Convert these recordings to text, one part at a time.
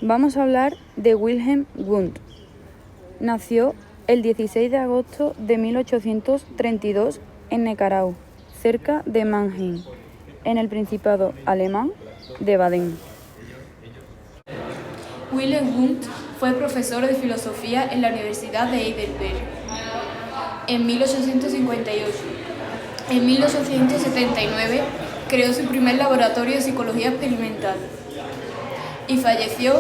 Vamos a hablar de Wilhelm Wundt. Nació el 16 de agosto de 1832 en Neckarau, cerca de Mannheim, en el Principado alemán de Baden. Wilhelm Wundt fue profesor de filosofía en la Universidad de Heidelberg en 1858. En 1879 creó su primer laboratorio de psicología experimental y falleció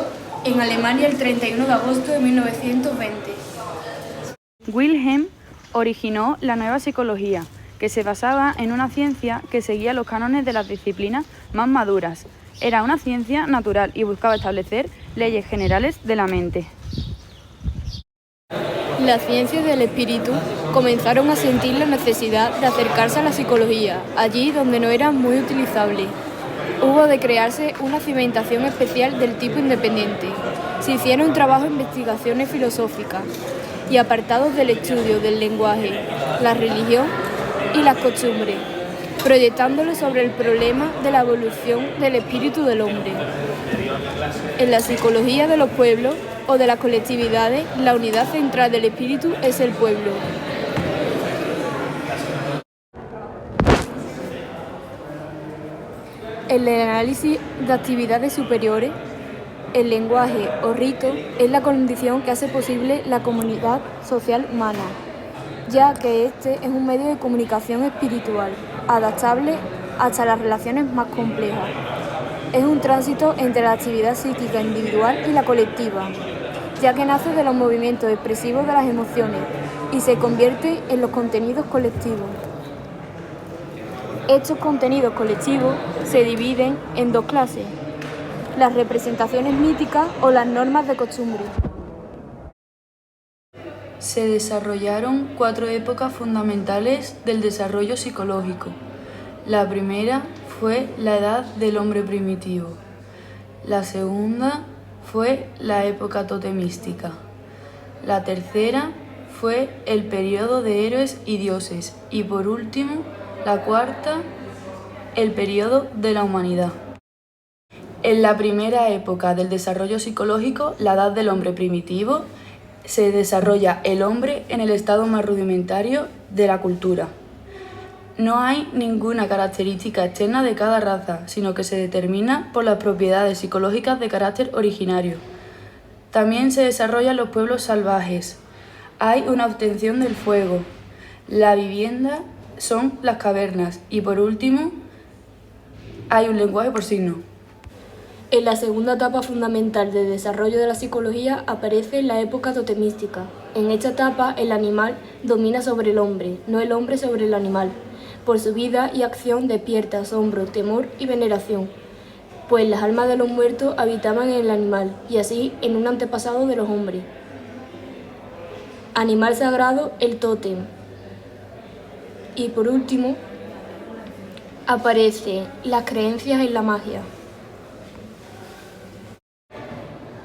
en Alemania el 31 de agosto de 1920. Wilhelm originó la nueva psicología, que se basaba en una ciencia que seguía los cánones de las disciplinas más maduras. Era una ciencia natural y buscaba establecer leyes generales de la mente. Las ciencias del espíritu comenzaron a sentir la necesidad de acercarse a la psicología, allí donde no era muy utilizable. Hubo de crearse una cimentación especial del tipo independiente. Se hicieron trabajos de investigaciones filosóficas y apartados del estudio del lenguaje, la religión y las costumbres, proyectándolo sobre el problema de la evolución del espíritu del hombre. En la psicología de los pueblos o de las colectividades, la unidad central del espíritu es el pueblo. En el análisis de actividades superiores, el lenguaje o rito es la condición que hace posible la comunidad social humana, ya que este es un medio de comunicación espiritual, adaptable hasta las relaciones más complejas. Es un tránsito entre la actividad psíquica individual y la colectiva, ya que nace de los movimientos expresivos de las emociones y se convierte en los contenidos colectivos. Estos contenidos colectivos se dividen en dos clases: las representaciones míticas o las normas de costumbre. Se desarrollaron 4 épocas fundamentales del desarrollo psicológico. La primera fue la edad del hombre primitivo. La segunda fue la época totemística. La tercera fue el periodo de héroes y dioses. Y por último, la cuarta, el periodo de la humanidad. En la primera época del desarrollo psicológico, la edad del hombre primitivo, se desarrolla el hombre en el estado más rudimentario de la cultura. No hay ninguna característica externa de cada raza, sino que se determina por las propiedades psicológicas de carácter originario. También se desarrollan los pueblos salvajes. Hay una obtención del fuego. La vivienda son las cavernas. Y por último, hay un lenguaje por signos. En la segunda etapa fundamental del desarrollo de la psicología aparece la época totemística. En esta etapa, el animal domina sobre el hombre, no el hombre sobre el animal. Por su vida y acción despierta asombro, temor y veneración, pues las almas de los muertos habitaban en el animal y así en un antepasado de los hombres. Animal sagrado, el tótem. Y por último, aparecen las creencias en la magia.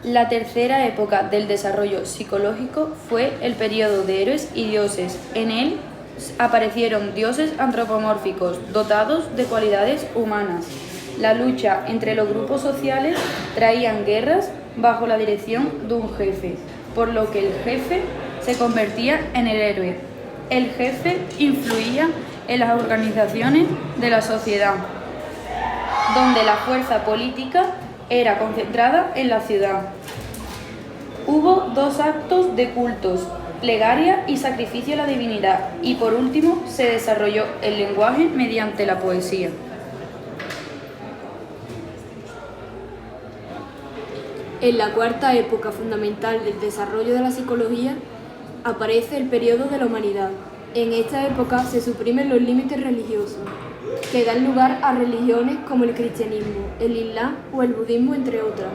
La tercera época del desarrollo psicológico fue el periodo de héroes y dioses. En él aparecieron dioses antropomórficos, dotados de cualidades humanas. La lucha entre los grupos sociales traían guerras bajo la dirección de un jefe, por lo que el jefe se convertía en el héroe. El jefe influía en las organizaciones de la sociedad, donde la fuerza política era concentrada en la ciudad. Hubo 2 actos de cultos: plegaria y sacrificio a la divinidad, y por último se desarrolló el lenguaje mediante la poesía. En la cuarta época fundamental del desarrollo de la psicología aparece el periodo de la humanidad. En esta época se suprimen los límites religiosos, que dan lugar a religiones como el cristianismo, el islam o el budismo, entre otras.